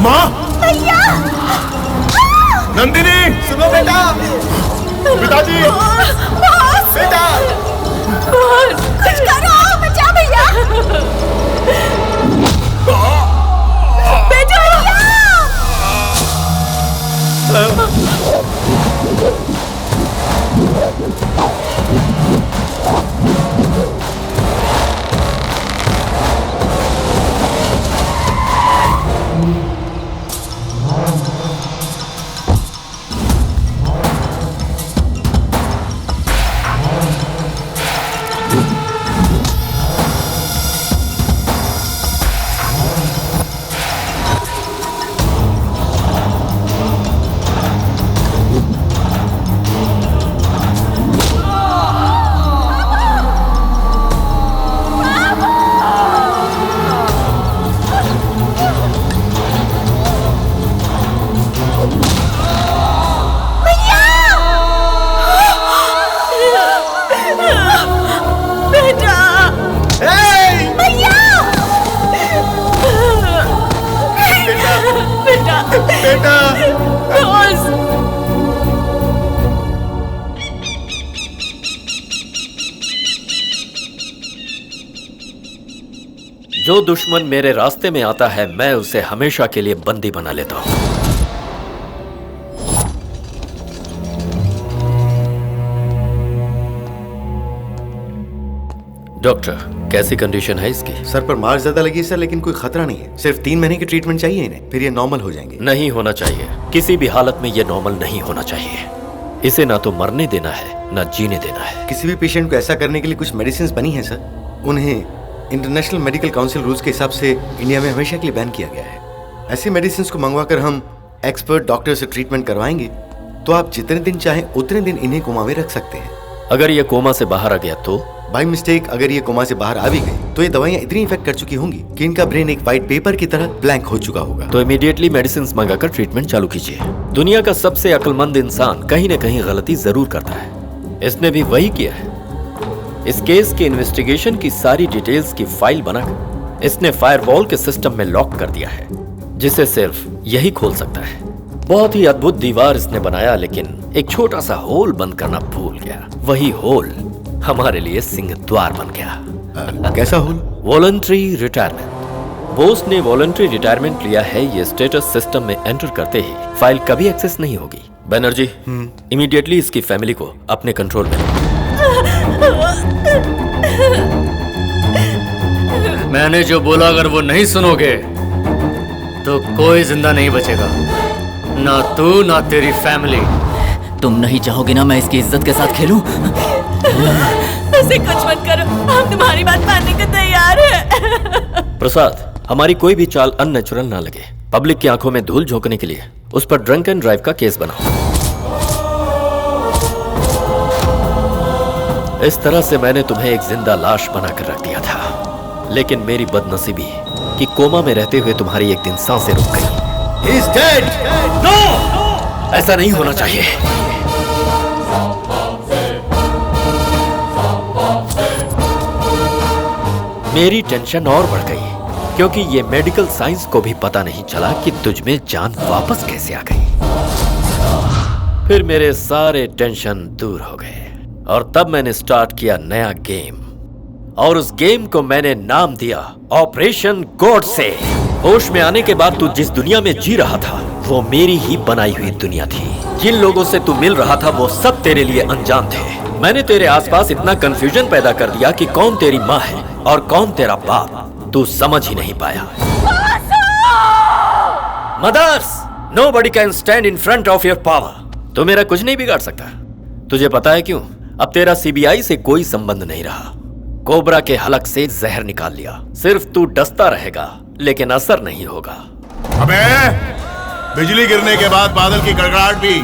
माँ! भैया! नंदिनी! सुनो बेटा! पिताजी! बेटा! कुछ करो! बचा भैया! बेटा! जो दुश्मन मेरे रास्ते में आता है मैं उसे हमेशा के लिए बंदी बना लेता हूं। डॉक्टर, कैसी कंडीशन है इसकी? सर पर मार ज्यादा लगी सर, लेकिन कोई खतरा नहीं है। सिर्फ 3 महीने की ट्रीटमेंट चाहिए इन्हें, फिर ये नॉर्मल हो जाएंगे। नहीं होना चाहिए, किसी भी हालत में ये नॉर्मल नहीं होना चाहिए। इसे ना तो मरने देना है ना जीने देना है। किसी भी पेशेंट को ऐसा करने के लिए कुछ मेडिसिन बनी है सर। उन्हें इंटरनेशनल मेडिकल काउंसिल रूल्स के हिसाब से इंडिया में हमेशा के लिए बैन किया गया है। ऐसी मेडिसिन को मंगवाकर हम एक्सपर्ट डॉक्टर से ट्रीटमेंट करवाएंगे तो आप जितने दिन चाहें उतने दिन इन्हें कोमा में रख सकते हैं। अगर ये कोमा से बाहर आ गया तो? बाय मिस्टेक अगर ये कोमा से बाहर आ भी गई तो ये दवाइयां इतनी इफेक्ट कर चुकी होंगी कि इनका ब्रेन एक व्हाइट पेपर की तरह ब्लैंक हो चुका होगा। तो इमीडिएटली मेडिसिन मंगाकर ट्रीटमेंट चालू कीजिए। दुनिया का सबसे अक्लमंद इंसान कहीं न कहीं गलती जरूर करता है। इसने भी वही किया है। इस केस की इन्वेस्टिगेशन की सारी डिटेल्स की फाइल बनाकर इसने फायरवॉल के सिस्टम में लॉक कर दिया है, जिसे सिर्फ यही खोल सकता है। बहुत ही अद्भुत दीवार इसने बनाया, लेकिन एक छोटा सा होल बंद करना भूल गया। वही होल हमारे लिए सिंह द्वार बन गया। कैसा होल? Voluntary retirement. बोस ने वॉलंटरी रिटायरमेंट लिया है। ये स्टेटस सिस्टम में एंटर करते ही फाइल कभी एक्सेस नहीं होगी। बैनर्जी, इमीडिएटली इसकी फैमिली को अपने कंट्रोल में। मैंने जो बोला अगर वो नहीं सुनोगे तो कोई जिंदा नहीं बचेगा, ना तू ना तेरी फैमिली। तुम नहीं चाहोगे ना मैं इसकी इज्जत के साथ खेलूं? ऐसे कुछ मत करो, हम तुम्हारी बात मानने को तैयार हैं। प्रसाद, हमारी कोई भी चाल अननेचुरल ना लगे। पब्लिक की आंखों में धूल झोंकने के लिए उस पर ड्रंक एंड ड्राइव का केस बनाओ। इस तरह से मैंने तुम्हें एक जिंदा लाश बनाकर रख दिया था, लेकिन मेरी बदनसीबी कि कोमा में रहते हुए तुम्हारी एक दिन सांसें रुक गई। He is dead! नो! ऐसा नहीं होना चाहिए। मेरी टेंशन और बढ़ गई क्योंकि ये मेडिकल साइंस को भी पता नहीं चला कि तुझ में जान वापस कैसे आ गई। फिर मेरे सारे टेंशन दूर हो गए और तब मैंने स्टार्ट किया नया गेम, और उस गेम को मैंने नाम दिया ऑपरेशन गॉडसे। होश में आने के बाद तू जिस दुनिया में जी रहा था वो मेरी ही बनाई हुई दुनिया थी। जिन लोगों से तू मिल रहा था वो सब तेरे लिए अनजान थे। मैंने तेरे आसपास इतना कंफ्यूजन पैदा कर दिया कि कौन तेरी माँ है और कौन तेरा बाप, तू समझ ही नहीं पाया। Mothers, nobody can stand in front of your power. तू मेरा कुछ नहीं बिगाड़ सकता। तुझे पता है क्यों? अब तेरा सीबीआई से कोई संबंध नहीं रहा। कोबरा के हलक से जहर निकाल लिया। सिर्फ तू डसता रहेगा लेकिन असर नहीं होगा। अबे, बिजली गिरने के बाद बादल की गड़गड़ाहट भी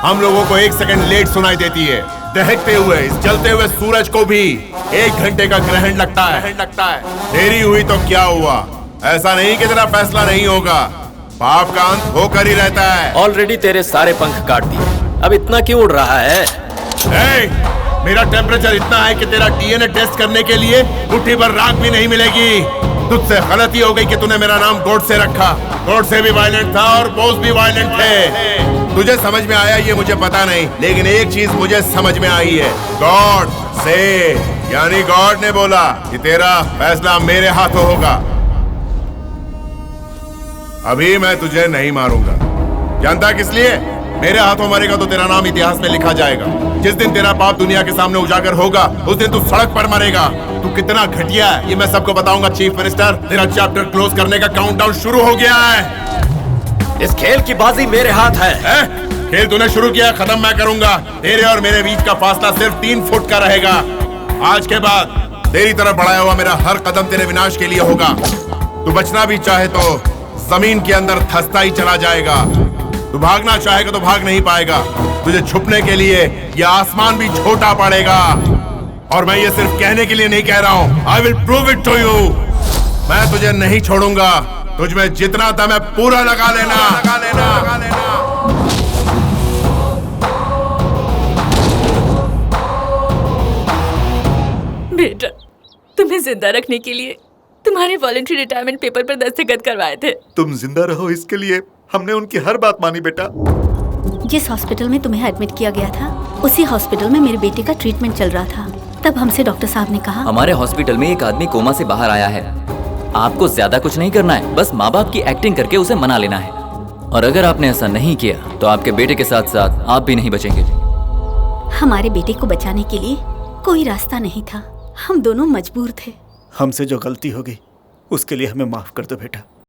हम लोगों को 1 सेकंड लेट सुनाई देती है। दहकते हुए इस जलते हुए सूरज को भी 1 घंटे का ग्रहण लगता है। देरी हुई तो क्या हुआ? ऐसा नहीं कि तेरा फैसला नहीं होगा, पाप का अंत होकर ही रहता है। ऑलरेडी तेरे सारे पंख काट दिए, अब इतना क्यों उड़ रहा है? मेरा टेम्परेचर इतना है कि तेरा डीएनए टेस्ट करने के लिए मुट्ठी भर राख भी नहीं मिलेगी। तुझसे गलती हो गई कि तूने मेरा नाम गॉडसे रखा। गॉडसे भी वायलेंट था और बोस भी वायलेंट थे। तुझे समझ में आया ये मुझे पता नहीं, लेकिन एक चीज मुझे समझ में आई है। गॉड से यानी गॉड ने बोला कि तेरा फैसला मेरे हाथों होगा। अभी मैं तुझे नहीं मारूंगा। जानता किस लिए? मेरे हाथों मरेगा तो तेरा नाम इतिहास में लिखा जाएगा। जिस दिन तेरा पाप दुनिया के सामने उजागर होगा उस दिन तू सड़क पर मरेगा। तू कितना घटिया है ये मैं सबको बताऊंगा चीफ मिनिस्टर। तेरा चैप्टर क्लोज करने का काउंटडाउन शुरू हो गया है। इस खेल की बाजी मेरे हाथ है। खेल तूने शुरू किया, खत्म मैं करूंगा। तेरे और मेरे बीच का फासला सिर्फ 3 फुट का रहेगा। आज के बाद तेरी तरफ बढ़ाया हुआ मेरा हर कदम तेरे विनाश के लिए होगा। तू बचना भी चाहे तो जमीन के अंदर धंसता ही चला जाएगा। तू भागना चाहेगा तो भाग नहीं पाएगा। तुझे छुपने के लिए यह आसमान भी छोटा पड़ेगा। और मैं ये सिर्फ कहने के लिए नहीं कह रहा हूं। I will prove it to you. मैं तुझे नहीं छोड़ूंगा। तुझ में जितना दम है पूरा लगा लेना। बेटा, तुम्हें जिंदा रखने के लिए तुम्हारे वॉलंटरी रिटायरमेंट पेपर पर दस्तखत करवाए थे। तुम जिंदा रहो इसके लिए हमने उनकी हर बात मानी बेटा। जिस हॉस्पिटल में तुम्हें एडमिट किया गया था उसी हॉस्पिटल में मेरे बेटे का ट्रीटमेंट चल रहा था। तब हमसे डॉक्टर साहब ने कहा, हमारे हॉस्पिटल में एक आदमी कोमा से बाहर आया है। आपको ज्यादा कुछ नहीं करना है, बस माँ बाप की एक्टिंग करके उसे मना लेना है। और अगर आपने ऐसा नहीं किया तो आपके बेटे के साथ साथ आप भी नहीं बचेंगे। हमारे बेटे को बचाने के लिए कोई रास्ता नहीं था। हम दोनों मजबूर थे। हमसे जो गलती हो गई उसके लिए हमें माफ कर दो बेटा।